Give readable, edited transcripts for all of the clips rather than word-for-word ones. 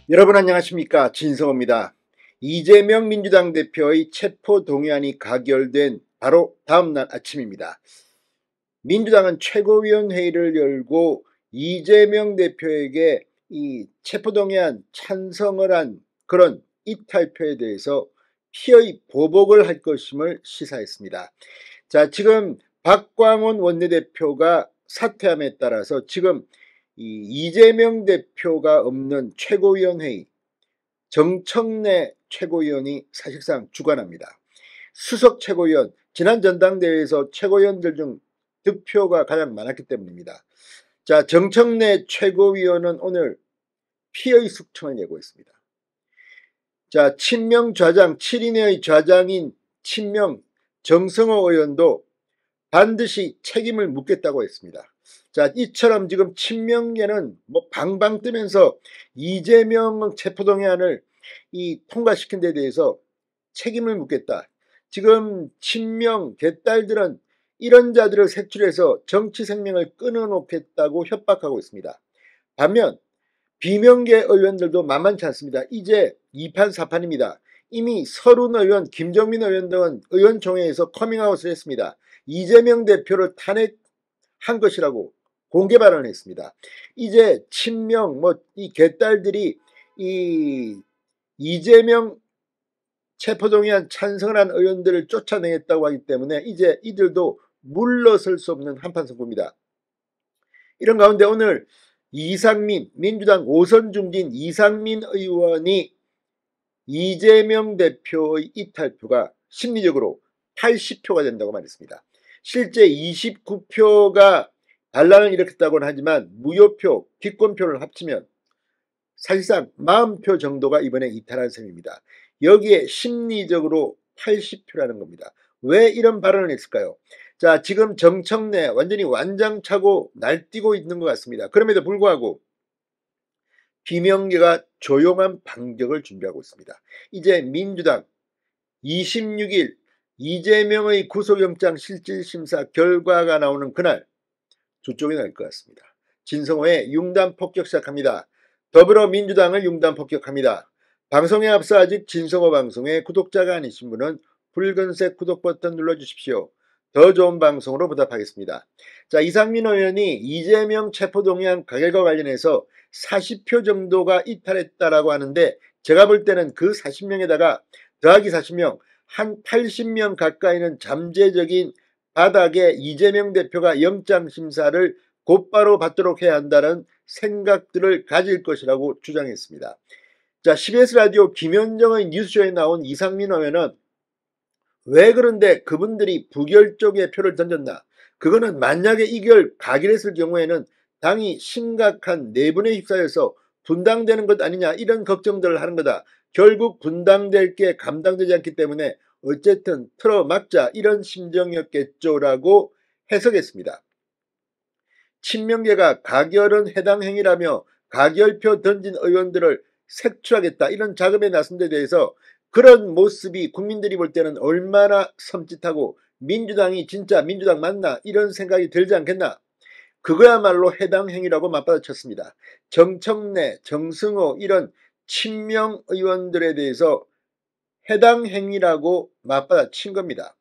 여러분 안녕하십니까, 진성호입니다. 이재명 민주당 대표의 체포동의안이 가결된 바로 다음날 아침입니다. 민주당은 최고위원회의를 열고 이재명 대표에게 이 체포동의안 찬성을 한 그런 이탈표에 대해서 피의 보복을 할 것임을 시사했습니다. 자, 지금 박광원 원내대표가 사퇴함에 따라서 지금 이재명 대표가 없는 최고위원회의, 정청래 최고위원이 사실상 주관합니다. 수석 최고위원, 지난 전당대회에서 최고위원들 중 득표가 가장 많았기 때문입니다. 자, 정청래 최고위원은 오늘 피의 숙청을 예고했습니다. 자, 친명 좌장, 7인의 좌장인 친명 정성호 의원도 반드시 책임을 묻겠다고 했습니다. 자, 이처럼 지금 친명계는 방방 뜨면서 이재명 체포동의안을 통과시킨 데 대해서 책임을 묻겠다. 지금 친명 개딸들은 이런 자들을 색출해서 정치 생명을 끊어놓겠다고 협박하고 있습니다. 반면 비명계 의원들도 만만치 않습니다. 이제 2판 4판입니다. 이미 서른 의원, 김정민 의원 등은 의원총회에서 커밍아웃을 했습니다. 이재명 대표를 탄핵한 것이라고 공개 발언을 했습니다. 이제 친명 이 개딸들이 이재명 체포동의안 찬성을 한 의원들을 쫓아내겠다고 하기 때문에 이제 이들도 물러설 수 없는 한판 승부입니다. 이런 가운데 오늘 이상민, 민주당 5선 중진 이상민 의원이 이재명 대표의 이탈표가 심리적으로 80표가 된다고 말했습니다. 실제 29표가 반란을 일으켰다고는 하지만 무효표, 기권표를 합치면 사실상 40표 정도가 이번에 이탈한 셈입니다. 여기에 심리적으로 80표라는 겁니다. 왜 이런 발언을 했을까요? 자, 지금 정청래 완전히 완장차고 날뛰고 있는 것 같습니다. 그럼에도 불구하고 비명계가 조용한 반격을 준비하고 있습니다. 이제 민주당 26일 이재명의 구속영장 실질심사 결과가 나오는 그날 두 쪽이 날 것 같습니다. 진성호의 융단 폭격 시작합니다. 더불어민주당을 융단 폭격합니다. 방송에 앞서 아직 진성호 방송의 구독자가 아니신 분은 붉은색 구독 버튼 눌러주십시오. 더 좋은 방송으로 보답하겠습니다. 자, 이상민 의원이 이재명 체포동의안 가결과 관련해서 40표 정도가 이탈했다라고 하는데 제가 볼 때는 그 40명에다가 더하기 40명, 한 80명 가까이는 잠재적인 바닥에 이재명 대표가 영장심사를 곧바로 받도록 해야 한다는 생각들을 가질 것이라고 주장했습니다. 자, CBS 라디오 김현정의 뉴스쇼에 나온 이상민 의원은 왜 그런데 그분들이 부결 쪽에 표를 던졌나? 그거는 만약에 가결했을 경우에는 당이 심각한 내분에 휩싸여서 분당되는 것 아니냐, 이런 걱정들을 하는 거다. 결국 분당될 게 감당되지 않기 때문에 어쨌든 틀어막자, 이런 심정이었겠죠라고 해석했습니다. 친명계가 가결은 해당 행위라며 가결표 던진 의원들을 색출하겠다, 이런 작업에 나선 데 대해서 그런 모습이 국민들이 볼 때는 얼마나 섬찟하고 민주당이 진짜 민주당 맞나, 이런 생각이 들지 않겠나. 그거야말로 해당 행위라고 맞받아쳤습니다. 정청래, 정승호 이런 친명 의원들에 대해서 해당 행위라고 맞받아친 겁니다.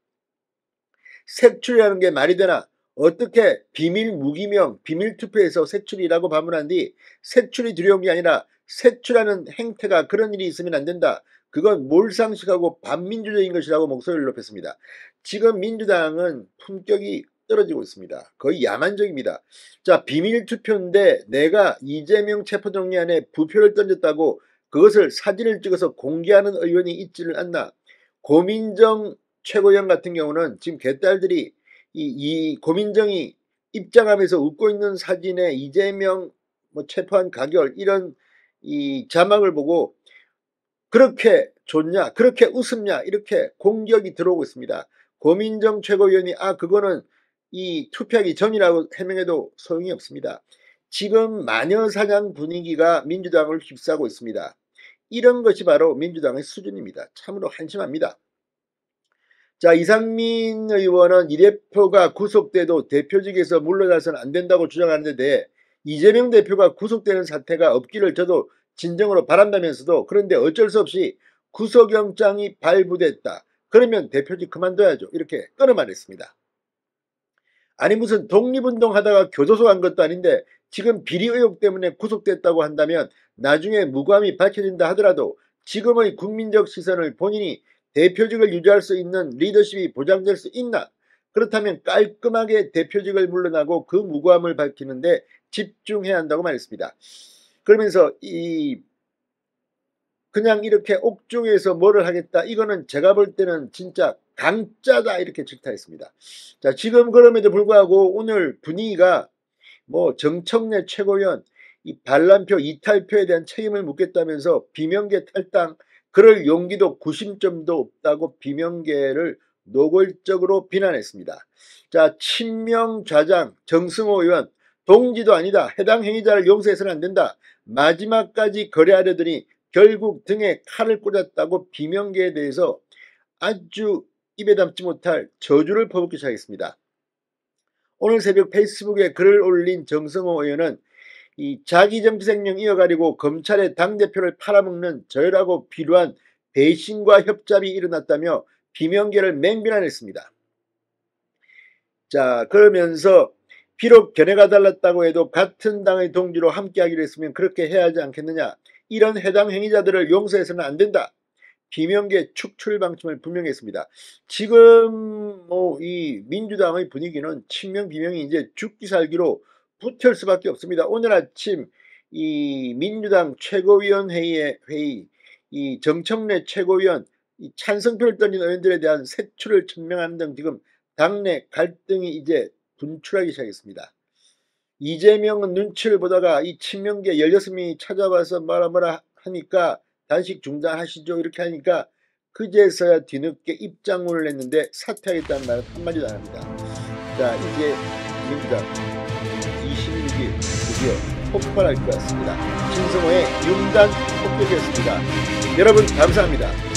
색출이라는 게 말이 되나? 어떻게 비밀 무기명, 비밀 투표에서 색출이라고 반문한 뒤 색출이 두려운 게 아니라 색출하는 행태가 그런 일이 있으면 안 된다. 그건 몰상식하고 반민주적인 것이라고 목소리를 높였습니다. 지금 민주당은 품격이 떨어지고 있습니다. 거의 야만적입니다. 자, 비밀 투표인데 내가 이재명 체포동의안에 부표를 던졌다고 그것을 사진을 찍어서 공개하는 의원이 있지를 않나. 고민정 최고위원 같은 경우는 지금 개딸들이 이 고민정이 입장하면서 웃고 있는 사진에 이재명 체포한 가결, 이런 이 자막을 보고 그렇게 좋냐, 그렇게 웃음냐, 이렇게 공격이 들어오고 있습니다. 고민정 최고위원이 그거는 이 투표하기 전이라고 해명해도 소용이 없습니다. 지금 마녀사냥 분위기가 민주당을 휩싸고 있습니다. 이런 것이 바로 민주당의 수준입니다. 참으로 한심합니다. 자, 이상민 의원은 이 대표가 구속돼도 대표직에서 물러나서는 안 된다고 주장하는 데 대해 이재명 대표가 구속되는 사태가 없기를 저도 진정으로 바란다면서도 그런데 어쩔 수 없이 구속영장이 발부됐다. 그러면 대표직 그만둬야죠. 이렇게 끊어 말했습니다. 아니 무슨 독립운동하다가 교도소 간 것도 아닌데 지금 비리 의혹 때문에 구속됐다고 한다면 나중에 무고함이 밝혀진다 하더라도 지금의 국민적 시선을 본인이 대표직을 유지할 수 있는 리더십이 보장될 수 있나? 그렇다면 깔끔하게 대표직을 물러나고 그 무고함을 밝히는데 집중해야 한다고 말했습니다. 그러면서 그냥 이렇게 옥중에서 뭐를 하겠다, 이거는 제가 볼 때는 진짜 강짜다, 이렇게 질타했습니다. 자, 지금 그럼에도 불구하고 오늘 분위기가 뭐 정청래 최고위원 이 반란표 이탈표에 대한 책임을 묻겠다면서 비명계 탈당, 그럴 용기도 구심점도 없다고 비명계를 노골적으로 비난했습니다. 자, 친명좌장 정승호 의원, 동지도 아니다, 해당 행위자를 용서해서는 안 된다, 마지막까지 거래하려더니 결국 등에 칼을 꽂았다고 비명계에 대해서 아주 입에 담지 못할 저주를 퍼붓기 시작했습니다. 오늘 새벽 페이스북에 글을 올린 정성호 의원은 이 자기 정치 생명 이어가려고 검찰의 당대표를 팔아먹는 저열하고 비루한 배신과 협잡이 일어났다며 비명계를 맹비난했습니다. 자, 그러면서 비록 견해가 달랐다고 해도 같은 당의 동지로 함께하기로 했으면 그렇게 해야 하지 않겠느냐, 이런 해당 행위자들을 용서해서는 안 된다, 비명계 축출 방침을 분명히 했습니다. 지금 이 민주당의 분위기는 친명 비명이 이제 죽기 살기로 붙을 수밖에 없습니다. 오늘 아침 이 민주당 최고위원회의 이 정청래 최고위원 이 찬성표를 던진 의원들에 대한 색출을 천명하는 등 지금 당내 갈등이 이제 분출하기 시작했습니다. 이재명은 눈치를 보다가 이 친명계 16명이 찾아와서 뭐라 하니까 단식 중단하시죠, 이렇게 하니까 그제서야 뒤늦게 입장문을 냈는데 사퇴하겠다는 말은 한마디도 안 합니다. 자, 이제 민주당 26일 드디어 폭발할 것 같습니다. 신성호의 융단 폭격이었습니다. 여러분 감사합니다.